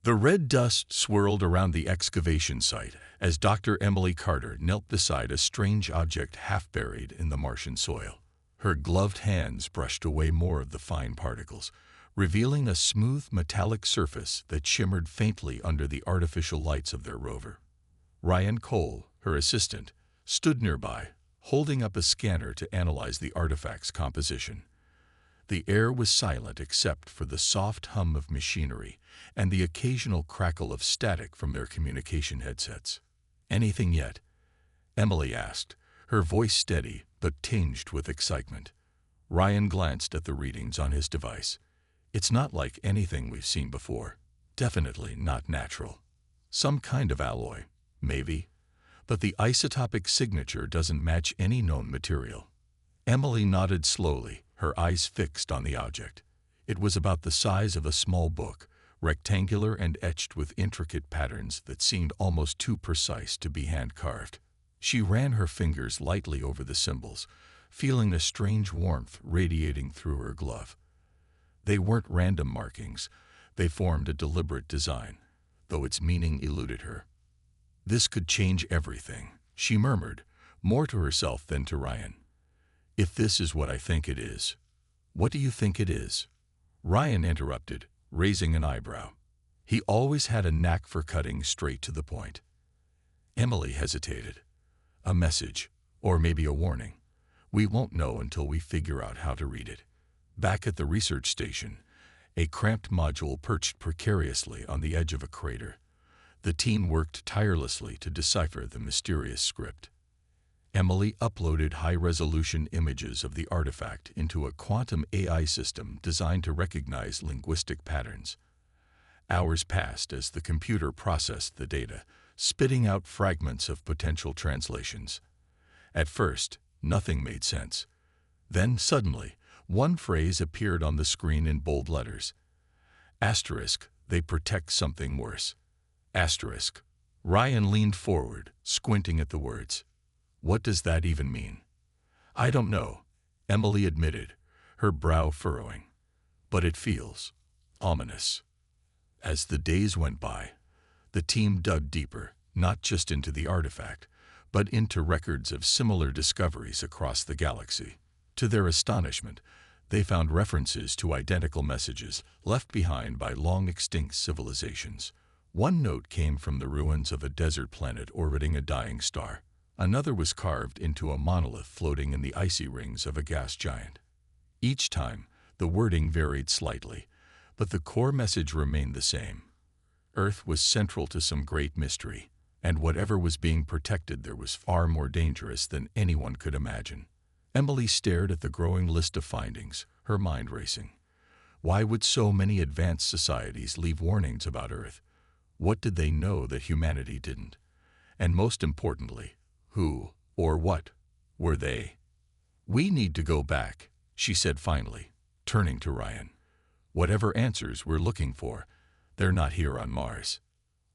The red dust swirled around the excavation site as Dr. Emily Carter knelt beside a strange object half buried in the Martian soil. Her gloved hands brushed away more of the fine particles, revealing a smooth metallic surface that shimmered faintly under the artificial lights of their rover. Ryan Cole, her assistant, stood nearby, holding up a scanner to analyze the artifact's composition. The air was silent except for the soft hum of machinery and the occasional crackle of static from their communication headsets. "Anything yet?" Emily asked, her voice steady but tinged with excitement. Ryan glanced at the readings on his device. "It's not like anything we've seen before. Definitely not natural. Some kind of alloy, maybe, but the isotopic signature doesn't match any known material." Emily nodded slowly, her eyes fixed on the object. It was about the size of a small book, rectangular and etched with intricate patterns that seemed almost too precise to be hand-carved. She ran her fingers lightly over the symbols, feeling a strange warmth radiating through her glove. They weren't random markings. They formed a deliberate design, though its meaning eluded her. "This could change everything," she murmured, more to herself than to Ryan. "If this is what I think it is, what do you think it is?" Ryan interrupted, raising an eyebrow. He always had a knack for cutting straight to the point. Emily hesitated. "A message, or maybe a warning. We won't know until we figure out how to read it." Back at the research station, a cramped module perched precariously on the edge of a crater. The team worked tirelessly to decipher the mysterious script. Emily uploaded high-resolution images of the artifact into a quantum AI system designed to recognize linguistic patterns. Hours passed as the computer processed the data, spitting out fragments of potential translations. At first, nothing made sense. Then, suddenly, one phrase appeared on the screen in bold letters. Asterisk, they protect something worse. Asterisk. Ryan leaned forward, squinting at the words. "What does that even mean?" "I don't know," Emily admitted, her brow furrowing. "But it feels ominous." As the days went by, the team dug deeper, not just into the artifact, but into records of similar discoveries across the galaxy. To their astonishment, they found references to identical messages left behind by long-extinct civilizations. One note came from the ruins of a desert planet orbiting a dying star. Another was carved into a monolith floating in the icy rings of a gas giant. Each time, the wording varied slightly, but the core message remained the same. Earth was central to some great mystery, and whatever was being protected there was far more dangerous than anyone could imagine. Emily stared at the growing list of findings, her mind racing. Why would so many advanced societies leave warnings about Earth? What did they know that humanity didn't? And most importantly, who, or what, were they? "We need to go back," she said finally, turning to Ryan. "Whatever answers we're looking for, they're not here on Mars."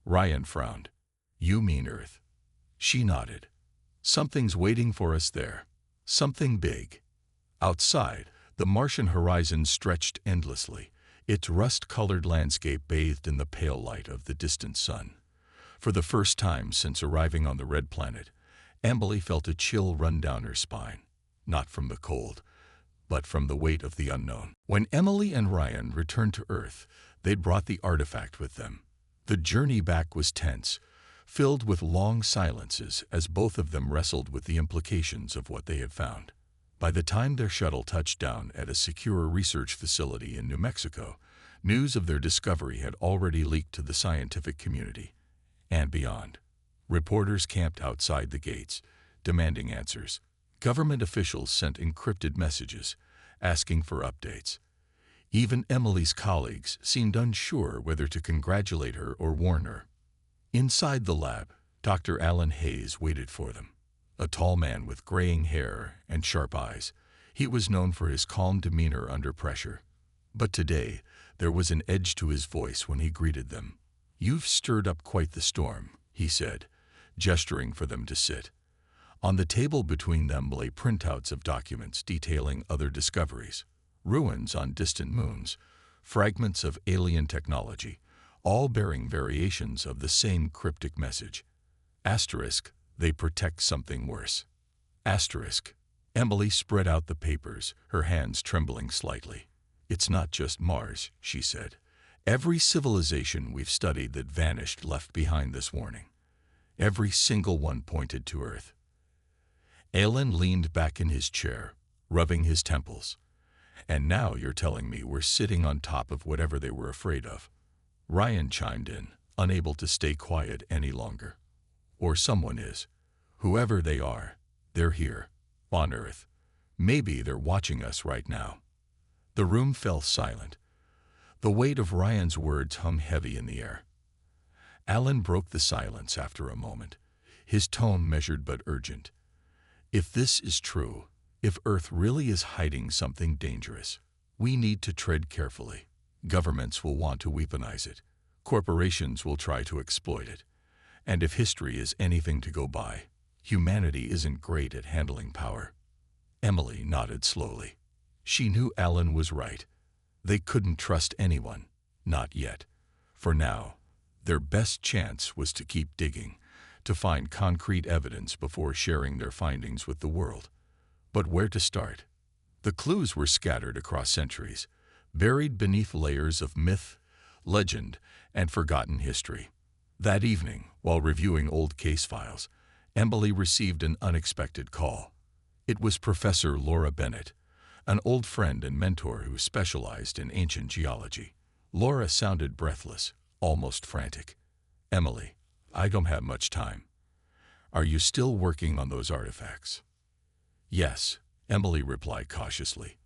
Ryan frowned. "You mean Earth?" She nodded. "Something's waiting for us there. Something big." Outside, the Martian horizon stretched endlessly, its rust-colored landscape bathed in the pale light of the distant sun. For the first time since arriving on the red planet, Emily felt a chill run down her spine, not from the cold, but from the weight of the unknown. When Emily and Ryan returned to Earth, they'd brought the artifact with them. The journey back was tense, filled with long silences as both of them wrestled with the implications of what they had found. By the time their shuttle touched down at a secure research facility in New Mexico, news of their discovery had already leaked to the scientific community and beyond. Reporters camped outside the gates, demanding answers. Government officials sent encrypted messages, asking for updates. Even Emily's colleagues seemed unsure whether to congratulate her or warn her. Inside the lab, Dr. Alan Hayes waited for them. A tall man with graying hair and sharp eyes, he was known for his calm demeanor under pressure. But today, there was an edge to his voice when he greeted them. "You've stirred up quite the storm," he said, gesturing for them to sit. On the table between them lay printouts of documents detailing other discoveries, ruins on distant moons, fragments of alien technology, all bearing variations of the same cryptic message. Asterisk, they protect something worse. Asterisk. Emily spread out the papers, her hands trembling slightly. It's not just Mars, she said. Every civilization we've studied that vanished left behind this warning. Every single one pointed to Earth. Alan leaned back in his chair, rubbing his temples. And now you're telling me we're sitting on top of whatever they were afraid of. Ryan chimed in, unable to stay quiet any longer. Or someone is. Whoever they are, they're here, on Earth. Maybe they're watching us right now. The room fell silent. The weight of Ryan's words hung heavy in the air. Alan broke the silence after a moment, his tone measured but urgent. If this is true, if Earth really is hiding something dangerous, we need to tread carefully. Governments will want to weaponize it. Corporations will try to exploit it. And if history is anything to go by, humanity isn't great at handling power. Emily nodded slowly. She knew Alan was right. They couldn't trust anyone, not yet. For now, their best chance was to keep digging, to find concrete evidence before sharing their findings with the world. But where to start? The clues were scattered across centuries, buried beneath layers of myth, legend, and forgotten history. That evening, while reviewing old case files, Emily received an unexpected call. It was Professor Laura Bennett, an old friend and mentor who specialized in ancient geology. Laura sounded breathless, almost frantic. Emily, I don't have much time. Are you still working on those artifacts? Yes, Emily replied cautiously.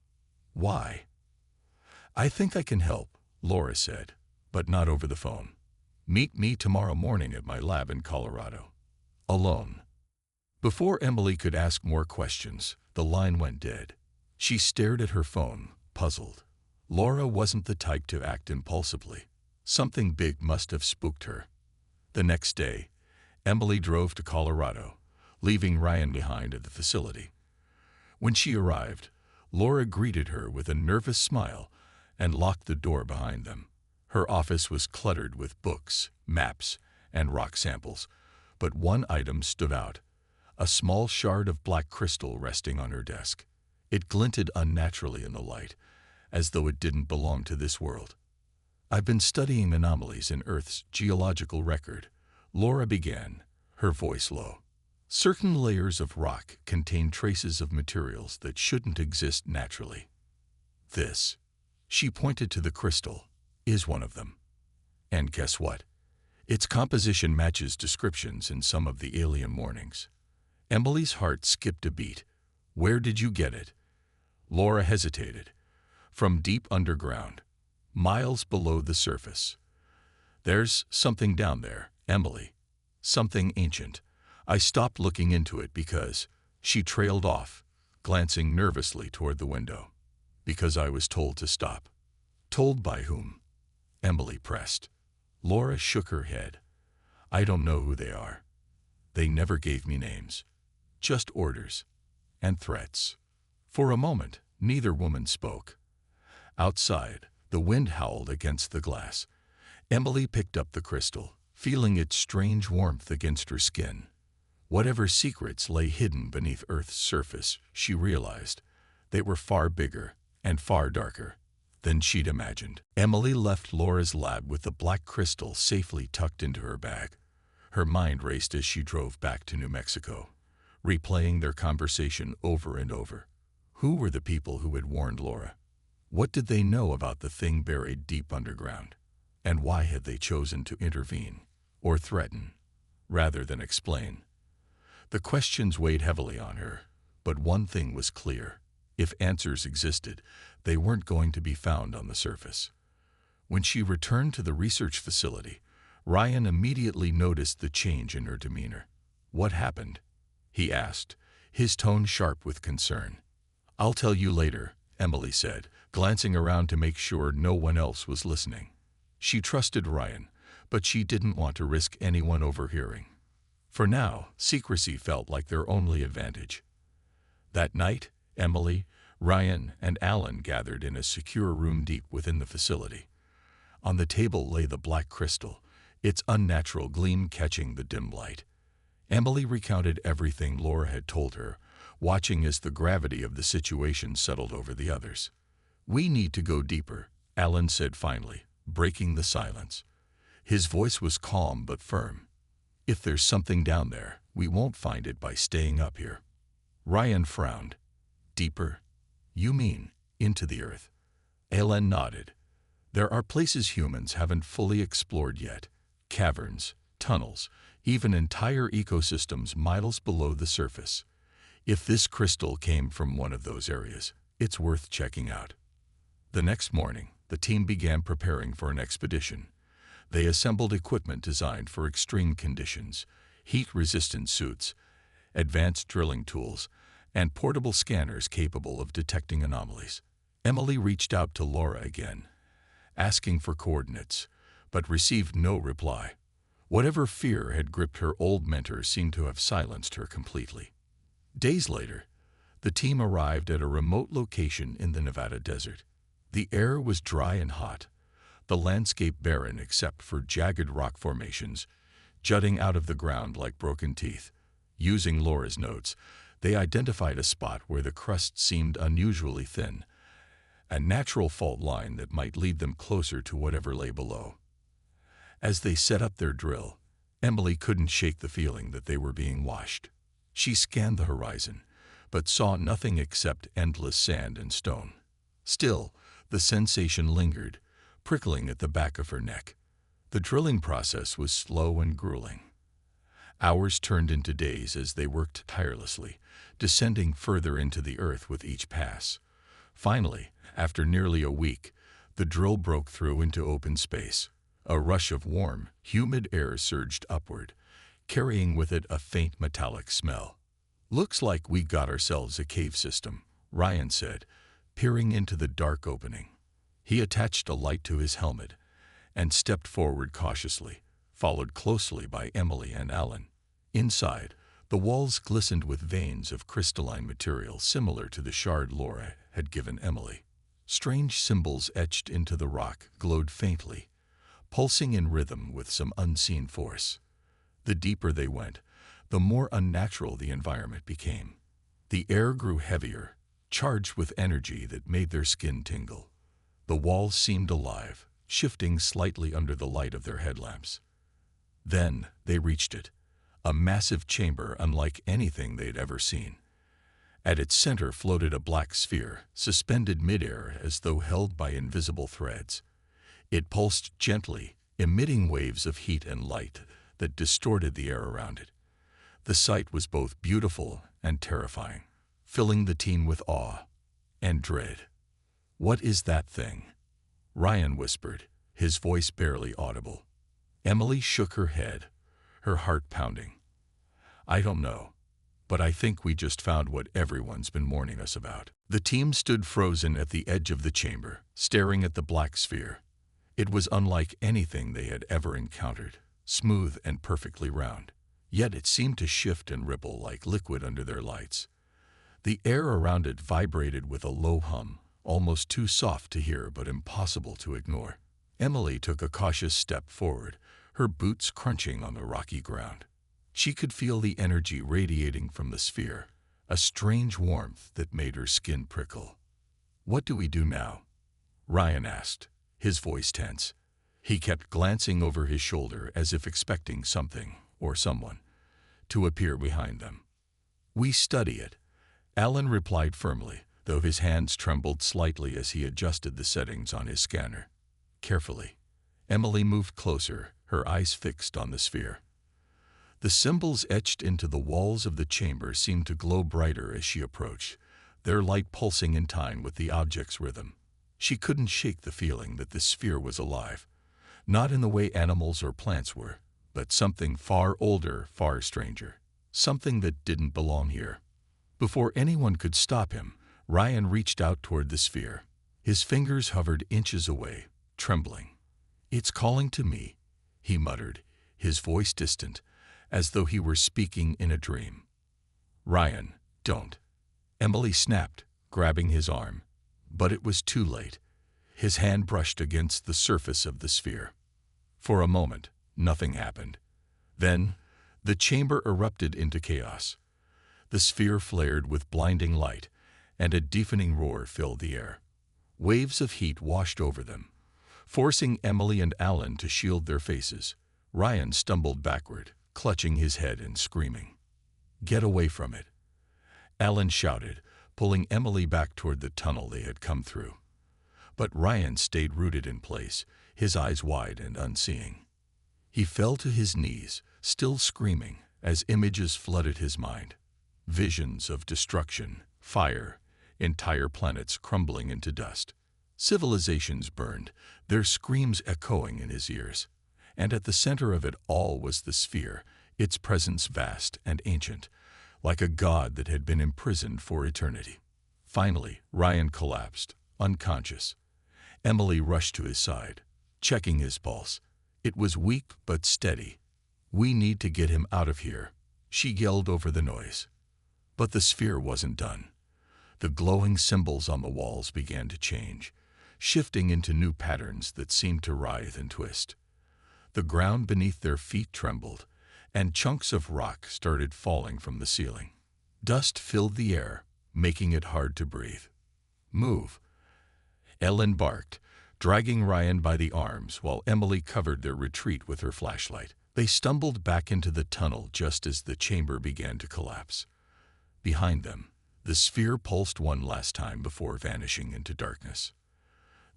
Why? I think I can help, Laura said, but not over the phone. Meet me tomorrow morning at my lab in Colorado. Alone. Before Emily could ask more questions, the line went dead. She stared at her phone, puzzled. Laura wasn't the type to act impulsively. Something big must have spooked her. The next day, Emily drove to Colorado, leaving Ryan behind at the facility. When she arrived, Laura greeted her with a nervous smile and locked the door behind them. Her office was cluttered with books, maps, and rock samples, but one item stood out, a small shard of black crystal resting on her desk. It glinted unnaturally in the light, as though it didn't belong to this world. I've been studying anomalies in Earth's geological record, Laura began, her voice low. Certain layers of rock contain traces of materials that shouldn't exist naturally. This, she pointed to the crystal, is one of them. And guess what? Its composition matches descriptions in some of the alien warnings. Emily's heart skipped a beat. Where did you get it? Laura hesitated. From deep underground, miles below the surface. There's something down there, Emily. Something ancient. I stopped looking into it because she trailed off, glancing nervously toward the window. Because I was told to stop. Told by whom? Emily pressed. Laura shook her head. I don't know who they are. They never gave me names. Just orders. And threats. For a moment, neither woman spoke. Outside, the wind howled against the glass. Emily picked up the crystal, feeling its strange warmth against her skin. Whatever secrets lay hidden beneath Earth's surface, she realized, they were far bigger and far darker than she'd imagined. Emily left Laura's lab with the black crystal safely tucked into her bag. Her mind raced as she drove back to New Mexico, replaying their conversation over and over. Who were the people who had warned Laura? What did they know about the thing buried deep underground? And why had they chosen to intervene, or threaten, rather than explain? The questions weighed heavily on her, but one thing was clear. If answers existed, they weren't going to be found on the surface. When she returned to the research facility, Ryan immediately noticed the change in her demeanor. What happened? He asked, his tone sharp with concern. I'll tell you later, Emily said, glancing around to make sure no one else was listening. She trusted Ryan, but she didn't want to risk anyone overhearing. For now, secrecy felt like their only advantage. That night, Emily, Ryan, and Alan gathered in a secure room deep within the facility. On the table lay the black crystal, its unnatural gleam catching the dim light. Emily recounted everything Laura had told her, watching as the gravity of the situation settled over the others. "We need to go deeper," Alan said finally, breaking the silence. His voice was calm but firm. "If there's something down there, we won't find it by staying up here." Ryan frowned. "Deeper? You mean into the earth?" Alan nodded. "There are places humans haven't fully explored yet. Caverns, tunnels, even entire ecosystems miles below the surface. If this crystal came from one of those areas, it's worth checking out." The next morning, the team began preparing for an expedition. They assembled equipment designed for extreme conditions: heat-resistant suits, advanced drilling tools, and portable scanners capable of detecting anomalies. Emily reached out to Laura again, asking for coordinates, but received no reply. Whatever fear had gripped her old mentor seemed to have silenced her completely. Days later, the team arrived at a remote location in the Nevada desert. The air was dry and hot, the landscape barren except for jagged rock formations jutting out of the ground like broken teeth. Using Laura's notes, they identified a spot where the crust seemed unusually thin, a natural fault line that might lead them closer to whatever lay below. As they set up their drill, Emily couldn't shake the feeling that they were being watched. She scanned the horizon, but saw nothing except endless sand and stone. Still, the sensation lingered, prickling at the back of her neck. The drilling process was slow and grueling. Hours turned into days as they worked tirelessly, descending further into the earth with each pass. Finally, after nearly a week, the drill broke through into open space. A rush of warm, humid air surged upward, carrying with it a faint metallic smell. "Looks like we got ourselves a cave system," Ryan said, peering into the dark opening. He attached a light to his helmet and stepped forward cautiously, followed closely by Emily and Alan. Inside, the walls glistened with veins of crystalline material similar to the shard Laura had given Emily. Strange symbols etched into the rock glowed faintly, pulsing in rhythm with some unseen force. The deeper they went, the more unnatural the environment became. The air grew heavier, charged with energy that made their skin tingle. The walls seemed alive, shifting slightly under the light of their headlamps. Then they reached it, a massive chamber unlike anything they'd ever seen. At its center floated a black sphere, suspended midair as though held by invisible threads. It pulsed gently, emitting waves of heat and light that distorted the air around it. The sight was both beautiful and terrifying, filling the team with awe and dread. "What is that thing?" Ryan whispered, his voice barely audible. Emily shook her head, her heart pounding. "I don't know, but I think we just found what everyone's been warning us about." The team stood frozen at the edge of the chamber, staring at the black sphere. It was unlike anything they had ever encountered, smooth and perfectly round. Yet it seemed to shift and ripple like liquid under their lights. The air around it vibrated with a low hum, almost too soft to hear but impossible to ignore. Emily took a cautious step forward, her boots crunching on the rocky ground. She could feel the energy radiating from the sphere, a strange warmth that made her skin prickle. "What do we do now?" Ryan asked, his voice tense. He kept glancing over his shoulder as if expecting something, or someone, to appear behind them. "We study it," Alan replied firmly, though his hands trembled slightly as he adjusted the settings on his scanner. Carefully, Emily moved closer, her eyes fixed on the sphere. The symbols etched into the walls of the chamber seemed to glow brighter as she approached, their light pulsing in time with the object's rhythm. She couldn't shake the feeling that the sphere was alive, not in the way animals or plants were, but something far older, far stranger, something that didn't belong here. Before anyone could stop him, Ryan reached out toward the sphere. His fingers hovered inches away, trembling. "It's calling to me," he muttered, his voice distant, as though he were speaking in a dream. "Ryan, don't," Emily snapped, grabbing his arm. But it was too late. His hand brushed against the surface of the sphere. For a moment, nothing happened. Then, the chamber erupted into chaos. The sphere flared with blinding light, and a deafening roar filled the air. Waves of heat washed over them, forcing Emily and Alan to shield their faces. Ryan stumbled backward, clutching his head and screaming. "Get away from it!" Alan shouted, pulling Emily back toward the tunnel they had come through. But Ryan stayed rooted in place, his eyes wide and unseeing. He fell to his knees, still screaming, as images flooded his mind. Visions of destruction, fire, entire planets crumbling into dust. Civilizations burned, their screams echoing in his ears. And at the center of it all was the sphere, its presence vast and ancient, like a god that had been imprisoned for eternity. Finally, Ryan collapsed, unconscious. Emily rushed to his side, checking his pulse. It was weak but steady. "We need to get him out of here," she yelled over the noise. But the sphere wasn't done. The glowing symbols on the walls began to change, shifting into new patterns that seemed to writhe and twist. The ground beneath their feet trembled, and chunks of rock started falling from the ceiling. Dust filled the air, making it hard to breathe. "Move," Ellen barked, dragging Ryan by the arms while Emily covered their retreat with her flashlight. They stumbled back into the tunnel just as the chamber began to collapse. Behind them, the sphere pulsed one last time before vanishing into darkness.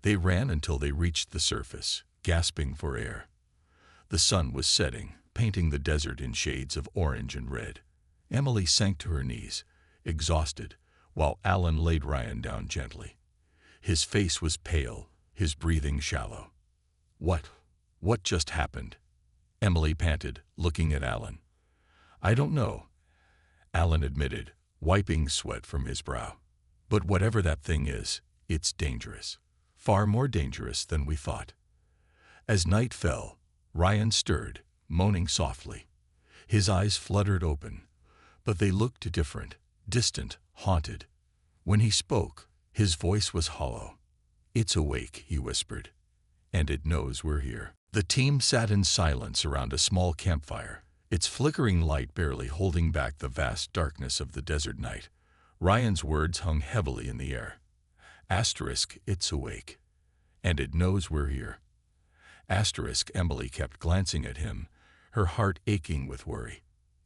They ran until they reached the surface, gasping for air. The sun was setting, painting the desert in shades of orange and red. Emily sank to her knees, exhausted, while Alan laid Ryan down gently. His face was pale, his breathing shallow. What just happened?" Emily panted, looking at Alan. "I don't know," Alan admitted, wiping sweat from his brow. "But whatever that thing is, it's dangerous. Far more dangerous than we thought." As night fell, Ryan stirred, moaning softly. His eyes fluttered open, but they looked different, distant, haunted. When he spoke, his voice was hollow. "It's awake," he whispered, "and it knows we're here." The team sat in silence around a small campfire, its flickering light barely holding back the vast darkness of the desert night. Ryan's words hung heavily in the air. It's awake, and it knows we're here. Emily kept glancing at him, her heart aching with worry.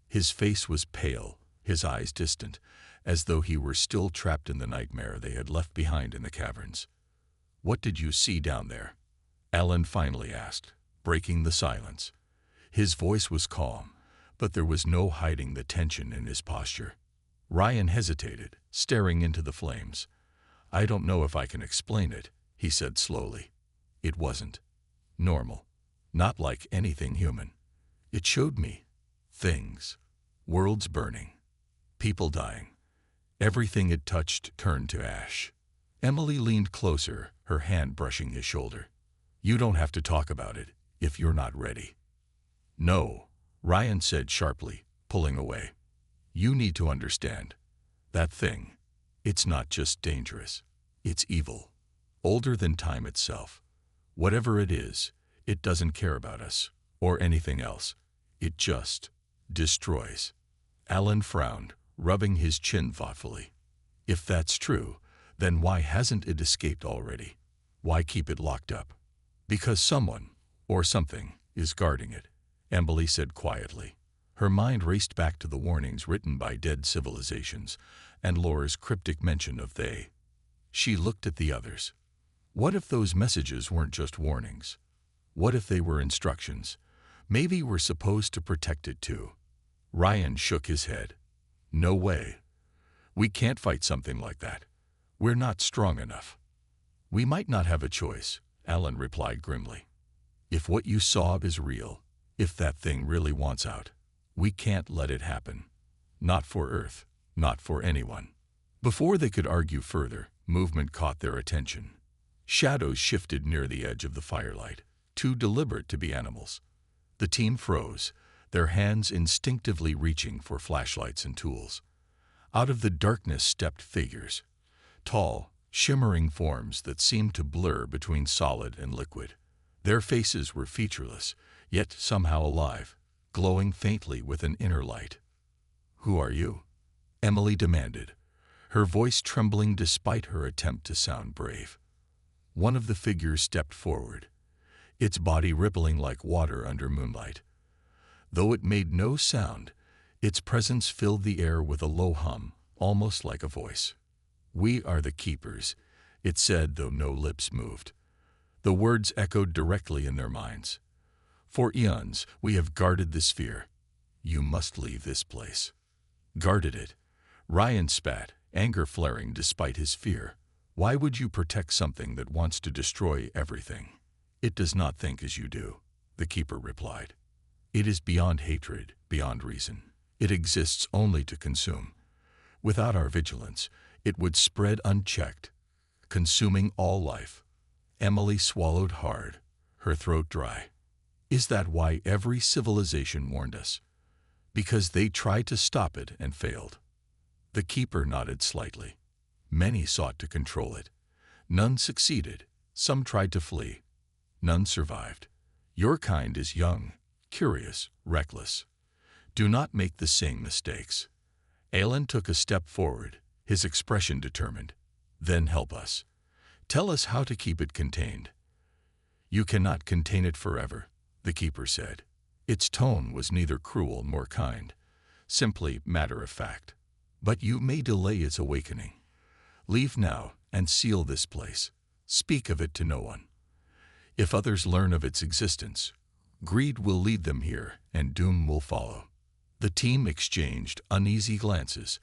His face was pale, his eyes distant, as though he were still trapped in the nightmare they had left behind in the caverns. "What did you see down there?" Alan finally asked, breaking the silence. His voice was calm, but there was no hiding the tension in his posture. Ryan hesitated, staring into the flames. "I don't know if I can explain it," he said slowly. "It wasn't normal, not like anything human. It showed me things, worlds burning, people dying. Everything it touched turned to ash." Emily leaned closer, her hand brushing his shoulder. "You don't have to talk about it if you're not ready." "No," Ryan said sharply, pulling away. "You need to understand. That thing, it's not just dangerous. It's evil, older than time itself. Whatever it is, it doesn't care about us or anything else. It just destroys." Alan frowned, rubbing his chin thoughtfully. "If that's true, then why hasn't it escaped already? Why keep it locked up?" "Because someone, or something, is guarding it," Emily said quietly. Her mind raced back to the warnings written by dead civilizations and Laura's cryptic mention of they. She looked at the others. What if those messages weren't just warnings? What if they were instructions? Maybe we're supposed to protect it too. Ryan shook his head. "No way. We can't fight something like that. We're not strong enough." "We might not have a choice," Alan replied grimly. "If what you saw is real, if that thing really wants out, we can't let it happen. Not for Earth, not for anyone." Before they could argue further, movement caught their attention. Shadows shifted near the edge of the firelight, too deliberate to be animals. The team froze, their hands instinctively reaching for flashlights and tools. Out of the darkness stepped figures. Tall, shimmering forms that seemed to blur between solid and liquid. Their faces were featureless, yet somehow alive, glowing faintly with an inner light. "Who are you?" Emily demanded, her voice trembling despite her attempt to sound brave. One of the figures stepped forward, its body rippling like water under moonlight. Though it made no sound, its presence filled the air with a low hum, almost like a voice. "We are the Keepers," it said, though no lips moved. The words echoed directly in their minds. "For eons, we have guarded the sphere. You must leave this place." Guarded it? Ryan spat, anger flaring despite his fear. "Why would you protect something that wants to destroy everything?" "It does not think as you do," the Keeper replied. "It is beyond hatred, beyond reason. It exists only to consume. Without our vigilance, it would spread unchecked, consuming all life." Emily swallowed hard, her throat dry. "Is that why every civilization warned us? Because they tried to stop it and failed?" The Keeper nodded slightly. "Many sought to control it. None succeeded. Some tried to flee. None survived. Your kind is young, curious, reckless. Do not make the same mistakes." Alan took a step forward, his expression determined. "Then help us. Tell us how to keep it contained." "You cannot contain it forever," the Keeper said. Its tone was neither cruel nor kind, simply matter of fact. "But you may delay its awakening. Leave now and seal this place. Speak of it to no one. If others learn of its existence, greed will lead them here and doom will follow." The team exchanged uneasy glances.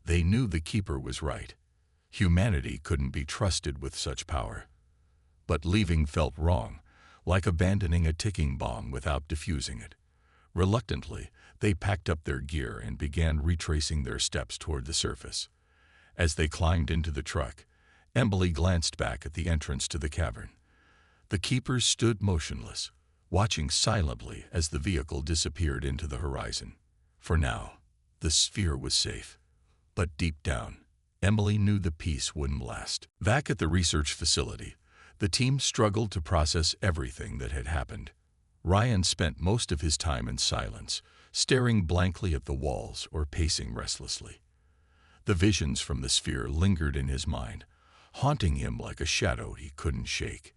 They knew the Keeper was right. Humanity couldn't be trusted with such power. But leaving felt wrong, like abandoning a ticking bomb without defusing it. Reluctantly, they packed up their gear and began retracing their steps toward the surface. As they climbed into the truck, Emily glanced back at the entrance to the cavern. The Keepers stood motionless, watching silently as the vehicle disappeared into the horizon. For now, the sphere was safe. But deep down, Emily knew the peace wouldn't last. Back at the research facility, the team struggled to process everything that had happened. Ryan spent most of his time in silence, staring blankly at the walls or pacing restlessly. The visions from the sphere lingered in his mind, haunting him like a shadow he couldn't shake.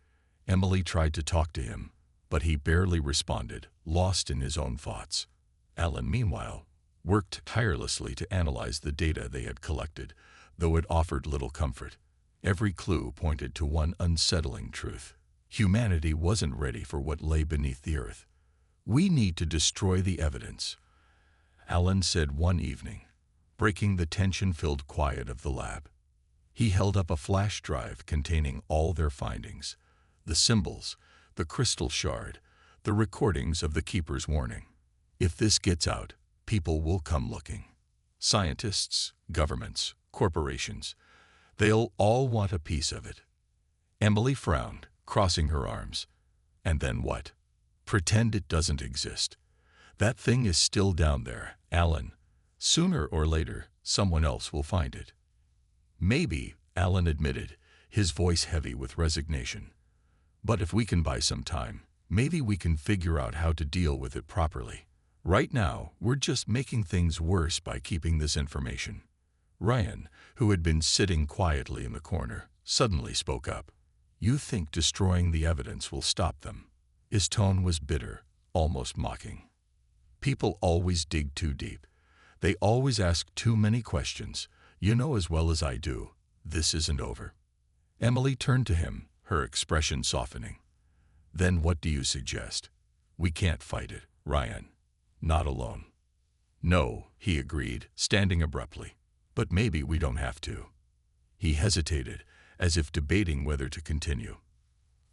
Emily tried to talk to him, but he barely responded, lost in his own thoughts. Alan, meanwhile, worked tirelessly to analyze the data they had collected, though it offered little comfort. Every clue pointed to one unsettling truth. Humanity wasn't ready for what lay beneath the earth. "We need to destroy the evidence," Alan said one evening, breaking the tension-filled quiet of the lab. He held up a flash drive containing all their findings, the symbols, the crystal shard, the recordings of the Keeper's warning. "If this gets out, people will come looking. Scientists, governments, corporations, they'll all want a piece of it." Emily frowned, crossing her arms. "And then what? Pretend it doesn't exist. That thing is still down there, Alan. Sooner or later, someone else will find it." "Maybe," Alan admitted, his voice heavy with resignation. "But if we can buy some time, maybe we can figure out how to deal with it properly. Right now, we're just making things worse by keeping this information." Ryan, who had been sitting quietly in the corner, suddenly spoke up. "You think destroying the evidence will stop them?" His tone was bitter, almost mocking. "People always dig too deep. They always ask too many questions. You know as well as I do, this isn't over." Emily turned to him, her expression softening. "Then what do you suggest?" "We can't fight it, Ryan. Not alone." "No," he agreed, standing abruptly. "But maybe we don't have to." He hesitated, as if debating whether to continue.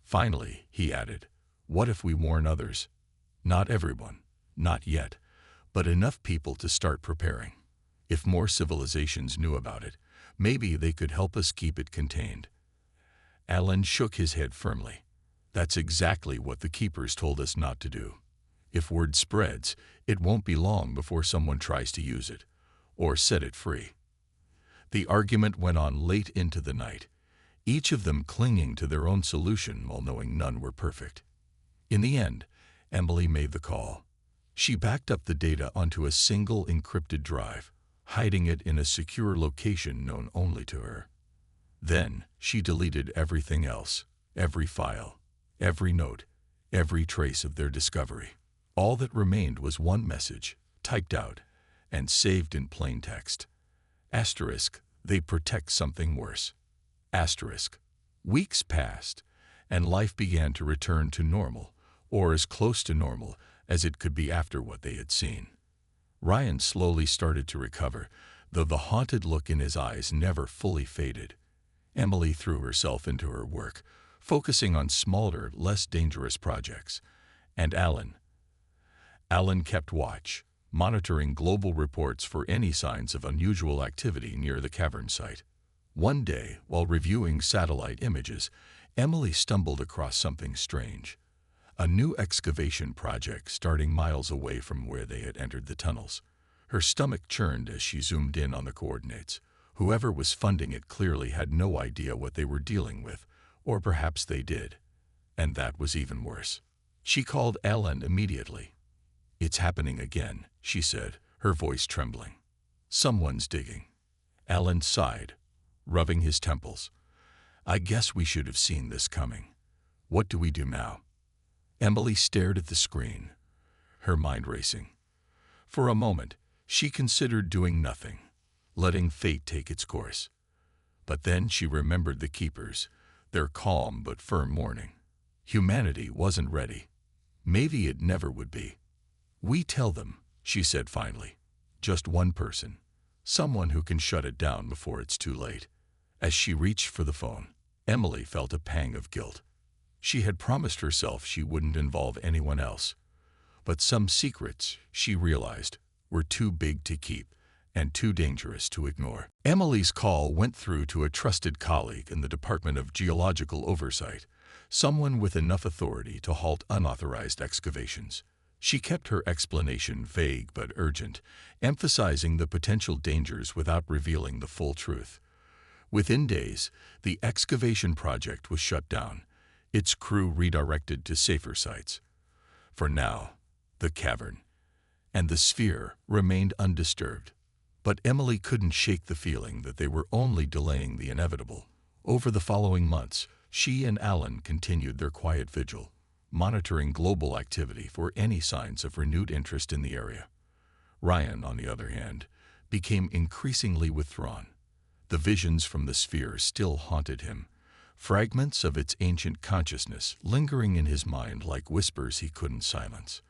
Finally, he added, "What if we warn others? Not everyone, not yet, but enough people to start preparing. If more civilizations knew about it, maybe they could help us keep it contained." Alan shook his head firmly. "That's exactly what the Keepers told us not to do. If word spreads, it won't be long before someone tries to use it, or set it free." The argument went on late into the night. each of them clinging to their own solution while knowing none were perfect. In the end, Emily made the call. She backed up the data onto a single encrypted drive, hiding it in a secure location known only to her. Then, she deleted everything else, every file, every note, every trace of their discovery. All that remained was one message, typed out, and saved in plain text. Asterisk, they protect something worse. Asterisk. Weeks passed, and life began to return to normal, or as close to normal as it could be after what they had seen. Ryan slowly started to recover, though the haunted look in his eyes never fully faded. Emily threw herself into her work, focusing on smaller, less dangerous projects. And Alan kept watch, monitoring global reports for any signs of unusual activity near the cavern site. One day, while reviewing satellite images, Emily stumbled across something strange. A new excavation project starting miles away from where they had entered the tunnels. Her stomach churned as she zoomed in on the coordinates. Whoever was funding it clearly had no idea what they were dealing with, or perhaps they did. And that was even worse. She called Alan immediately. "It's happening again," she said, her voice trembling. "Someone's digging." Alan sighed, rubbing his temples. "I guess we should have seen this coming. What do we do now?" Emily stared at the screen, her mind racing. For a moment, she considered doing nothing, letting fate take its course. But then she remembered the keepers, their calm but firm warning. Humanity wasn't ready. Maybe it never would be. "We tell them," she said finally. "Just one person. Someone who can shut it down before it's too late." As she reached for the phone, Emily felt a pang of guilt. She had promised herself she wouldn't involve anyone else. But some secrets, she realized, were too big to keep and too dangerous to ignore. Emily's call went through to a trusted colleague in the Department of Geological Oversight, someone with enough authority to halt unauthorized excavations. She kept her explanation vague but urgent, emphasizing the potential dangers without revealing the full truth. Within days, the excavation project was shut down, its crew redirected to safer sites. For now, the cavern and the sphere remained undisturbed. But Emily couldn't shake the feeling that they were only delaying the inevitable. Over the following months, she and Alan continued their quiet vigil, monitoring global activity for any signs of renewed interest in the area. Ryan, on the other hand, became increasingly withdrawn. The visions from the sphere still haunted him, fragments of its ancient consciousness lingering in his mind like whispers he couldn't silence.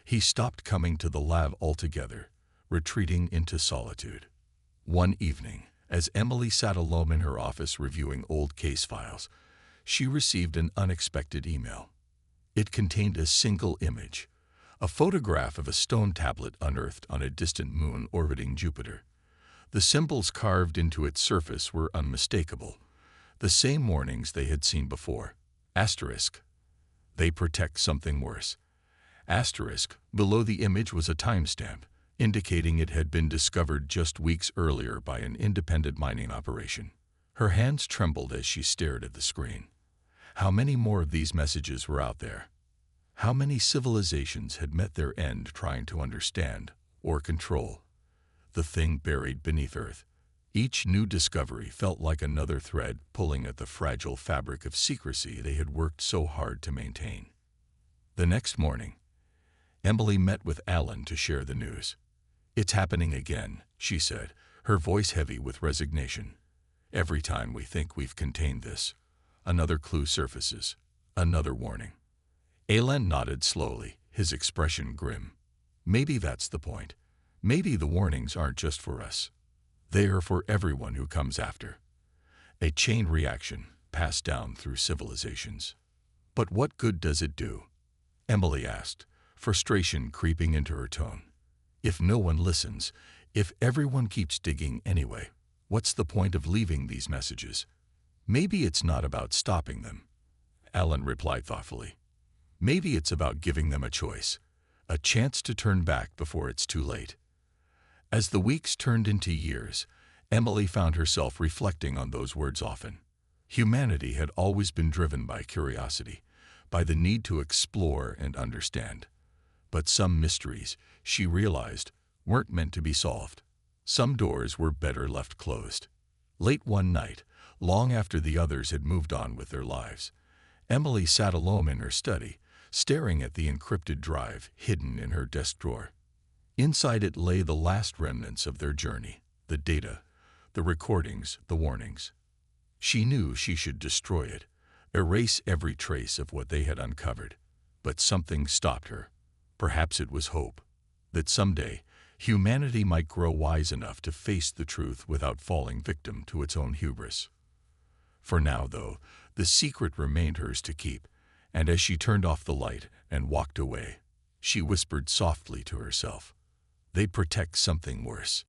He stopped coming to the lab altogether, retreating into solitude. One evening, as Emily sat alone in her office reviewing old case files, she received an unexpected email. It contained a single image, a photograph of a stone tablet unearthed on a distant moon orbiting Jupiter. The symbols carved into its surface were unmistakable, the same warnings they had seen before. Asterisk. They protect something worse. Asterisk. Below the image was a timestamp, indicating it had been discovered just weeks earlier by an independent mining operation. Her hands trembled as she stared at the screen. How many more of these messages were out there? How many civilizations had met their end trying to understand or control the thing buried beneath Earth? Each new discovery felt like another thread pulling at the fragile fabric of secrecy they had worked so hard to maintain. The next morning, Emily met with Alan to share the news. "It's happening again," she said, her voice heavy with resignation. "Every time we think we've contained this, another clue surfaces, another warning." Alan nodded slowly, his expression grim. "Maybe that's the point. Maybe the warnings aren't just for us. They are for everyone who comes after. A chain reaction passed down through civilizations." "But what good does it do?" Emily asked, frustration creeping into her tone. "If no one listens, if everyone keeps digging anyway, what's the point of leaving these messages?" "Maybe it's not about stopping them," Alan replied thoughtfully. "Maybe it's about giving them a choice, a chance to turn back before it's too late." As the weeks turned into years, Emily found herself reflecting on those words often. Humanity had always been driven by curiosity, by the need to explore and understand. But some mysteries, she realized, weren't meant to be solved. Some doors were better left closed. Late one night, long after the others had moved on with their lives, Emily sat alone in her study, staring at the encrypted drive hidden in her desk drawer. Inside it lay the last remnants of their journey, the data, the recordings, the warnings. She knew she should destroy it, erase every trace of what they had uncovered. But something stopped her. Perhaps it was hope, that someday humanity might grow wise enough to face the truth without falling victim to its own hubris. For now, though, the secret remained hers to keep, and as she turned off the light and walked away, she whispered softly to herself, "They'd protect something worse."